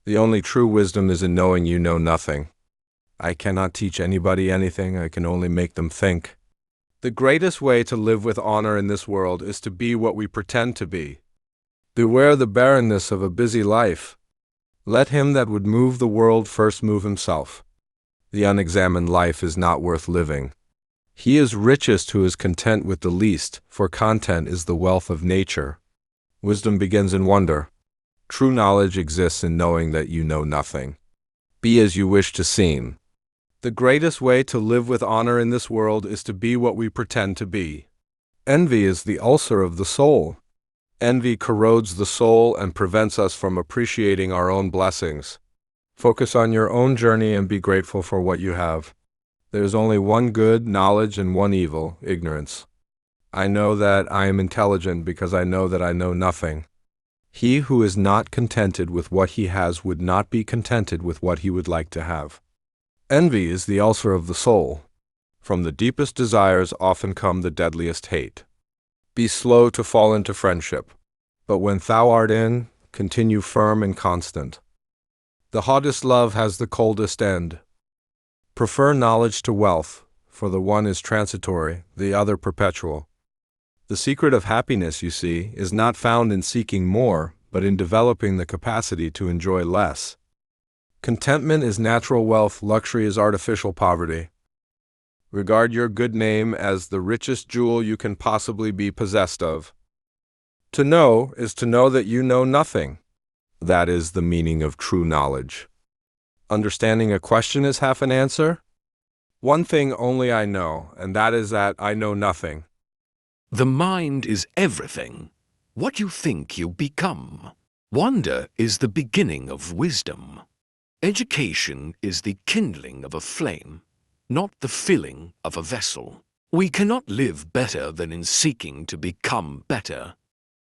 The only true wisdom is in knowing you know nothing. I cannot teach anybody anything, I can only make them think. The greatest way to live with honor in this world is to be what we pretend to be. Beware the barrenness of a busy life. Let him that would move the world first move himself. The unexamined life is not worth living. He is richest who is content with the least, for content is the wealth of nature. Wisdom begins in wonder. True knowledge exists in knowing that you know nothing. Be as you wish to seem. The greatest way to live with honor in this world is to be what we pretend to be. Envy is the ulcer of the soul. Envy corrodes the soul and prevents us from appreciating our own blessings. Focus on your own journey and be grateful for what you have. There is only one good, knowledge, and one evil, ignorance. I know that I am intelligent because I know that I know nothing. He who is not contented with what he has would not be contented with what he would like to have. Envy is the ulcer of the soul. From the deepest desires often come the deadliest hate. Be slow to fall into friendship, but when thou art in, continue firm and constant. The hottest love has the coldest end. Prefer knowledge to wealth, for the one is transitory, the other perpetual. The secret of happiness, you see, is not found in seeking more, but in developing the capacity to enjoy less. Contentment is natural wealth, luxury is artificial poverty. Regard your good name as the richest jewel you can possibly be possessed of. To know is to know that you know nothing. That is the meaning of true knowledge. Understanding a question is half an answer. One thing only I know, and that is that I know nothing. The mind is everything. What you think you become. Wonder is the beginning of wisdom. Education is the kindling of a flame, not the filling of a vessel. We cannot live better than in seeking to become better.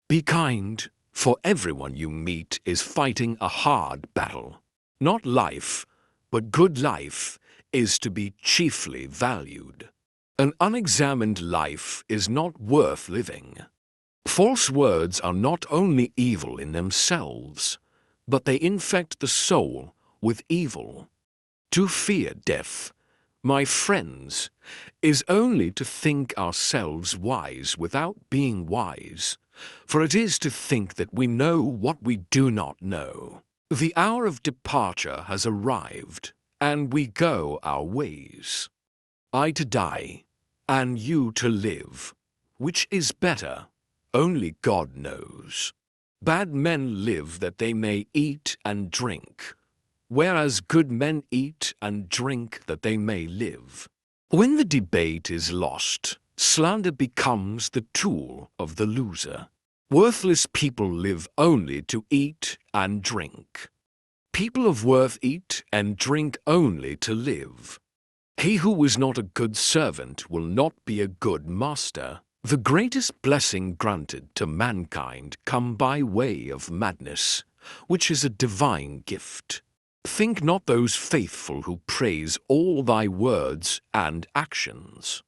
Be kind, for everyone you meet is fighting a hard battle. Not life, but good life is to be chiefly valued. An unexamined life is not worth living. False words are not only evil in themselves, but they infect the soul with evil. To fear death, my friends, is only to think ourselves wise without being wise, for it is to think that we know what we do not know. The hour of departure has arrived, and we go our ways. I to die, and you to live. Which is better? Only God knows. Bad men live that they may eat and drink, whereas good men eat and drink that they may live. When the debate is lost, slander becomes the tool of the loser. Worthless people live only to eat and drink. People of worth eat and drink only to live. He who is not a good servant will not be a good master. The greatest blessing granted to mankind come by way of madness, which is a divine gift. Think not those faithful who praise all thy words and actions,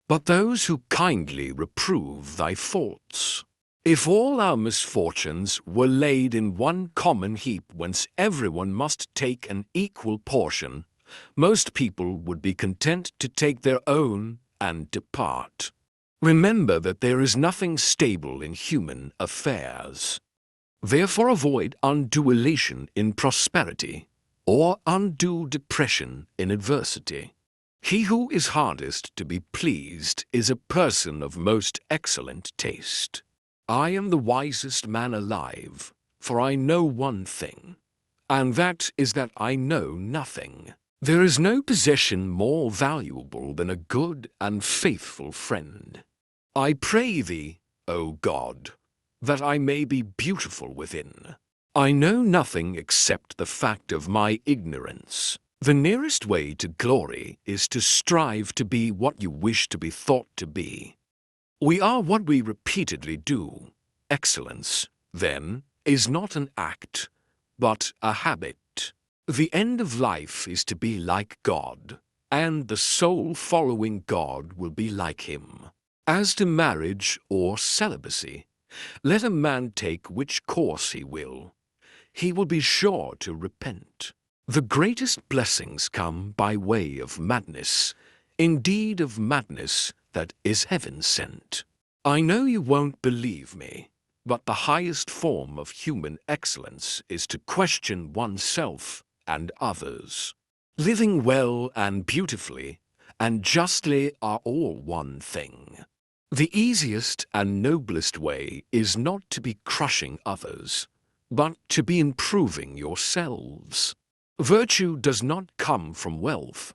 but those who kindly reprove thy faults. If all our misfortunes were laid in one common heap whence everyone must take an equal portion, most people would be content to take their own and depart. Remember that there is nothing stable in human affairs. Therefore avoid undue elation in prosperity, or undue depression in adversity. He who is hardest to be pleased is a person of most excellent taste. I am the wisest man alive, for I know one thing, and that is that I know nothing. There is no possession more valuable than a good and faithful friend. I pray thee, O God, that I may be beautiful within. I know nothing except the fact of my ignorance. The nearest way to glory is to strive to be what you wish to be thought to be. We are what we repeatedly do. Excellence, then, is not an act, but a habit. The end of life is to be like God, and the soul following God will be like him. As to marriage or celibacy, let a man take which course he will. he will be sure to repent. The greatest blessings come by way of madness, indeed of madness that is heaven sent. I know you won't believe me, but the highest form of human excellence is to question oneself and others. Living well and beautifully and justly are all one thing. The easiest and noblest way is not to be crushing others, but to be improving yourselves. Virtue does not come from wealth,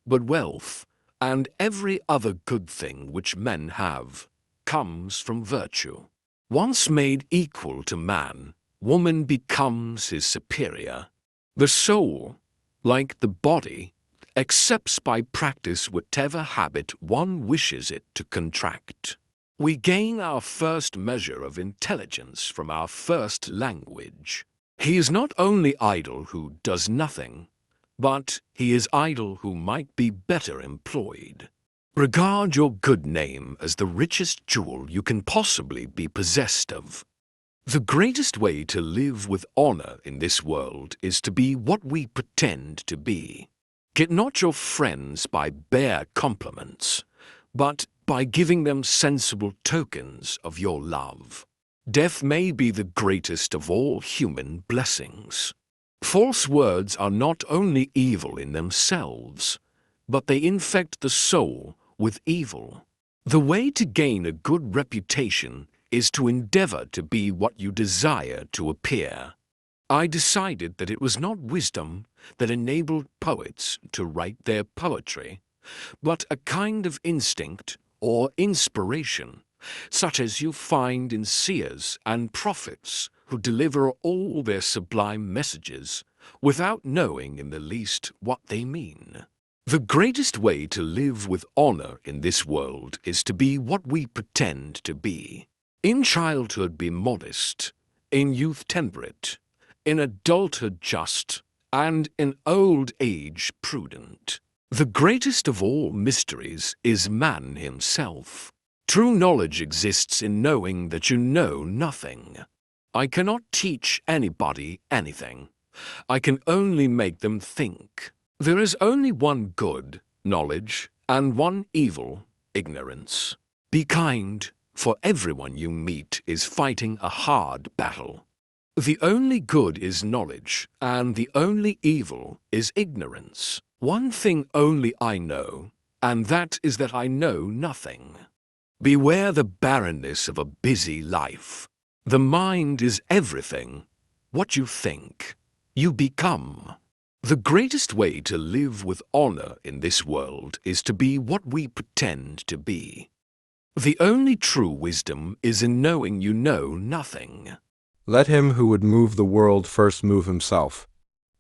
but wealth, and every other good thing which men have, comes from virtue. Once made equal to man, woman becomes his superior. The soul, like the body, accepts by practice whatever habit one wishes it to contract. We gain our first measure of intelligence from our first language. He is not only idle who does nothing, but he is idle who might be better employed. Regard your good name as the richest jewel you can possibly be possessed of. The greatest way to live with honor in this world is to be what we pretend to be. Get not your friends by bare compliments, but by giving them sensible tokens of your love. Death may be the greatest of all human blessings. False words are not only evil in themselves, but they infect the soul with evil. The way to gain a good reputation is to endeavor to be what you desire to appear. I decided that it was not wisdom that enabled poets to write their poetry, but a kind of instinct or inspiration, such as you find in seers and prophets who deliver all their sublime messages without knowing in the least what they mean. The greatest way to live with honor in this world is to be what we pretend to be. In childhood be modest, in youth temperate, in adulthood just, and in old age prudent. The greatest of all mysteries is man himself. True knowledge exists in knowing that you know nothing. I cannot teach anybody anything. I can only make them think. There is only one good, knowledge, and one evil, ignorance. Be kind, for everyone you meet is fighting a hard battle. The only good is knowledge, and the only evil is ignorance. One thing only I know, and that is that I know nothing. Beware the barrenness of a busy life. The mind is everything. What you think, you become. The greatest way to live with honor in this world is to be what we pretend to be. The only true wisdom is in knowing you know nothing. Let him who would move the world first move himself.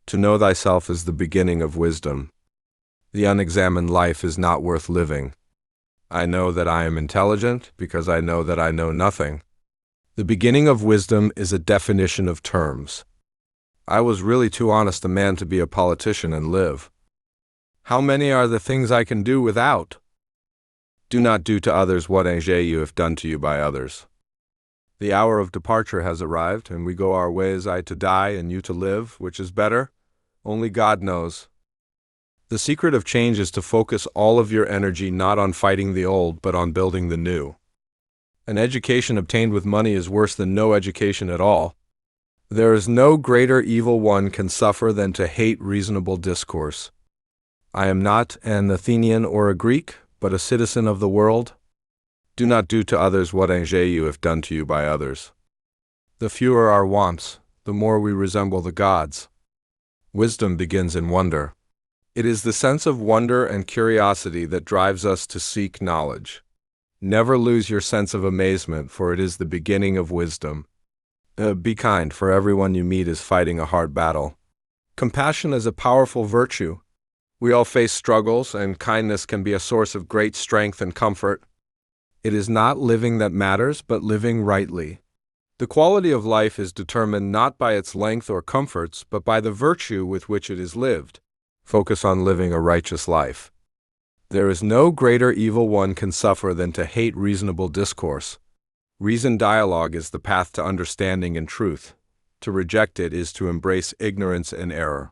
To know thyself is the beginning of wisdom. The unexamined life is not worth living. I know that I am intelligent because I know that I know nothing. The beginning of wisdom is a definition of terms. I was really too honest a man to be a politician and live. How many are the things I can do without? Do not do to others what you have done to you by others. The hour of departure has arrived, and we go our ways, I to die and you to live, which is better? Only God knows. The secret of change is to focus all of your energy not on fighting the old, but on building the new. An education obtained with money is worse than no education at all. There is no greater evil one can suffer than to hate reasonable discourse. I am not an Athenian or a Greek, but a citizen of the world. Do not do to others what you have done to you by others. The fewer our wants, the more we resemble the gods. Wisdom begins in wonder. It is the sense of wonder and curiosity that drives us to seek knowledge. Never lose your sense of amazement, for it is the beginning of wisdom. Be kind, for everyone you meet is fighting a hard battle. Compassion is a powerful virtue. We all face struggles, and kindness can be a source of great strength and comfort. It is not living that matters, but living rightly. The quality of life is determined not by its length or comforts, but by the virtue with which it is lived. Focus on living a righteous life. There is no greater evil one can suffer than to hate reasonable discourse. Reasoned dialogue is the path to understanding and truth. To reject it is to embrace ignorance and error.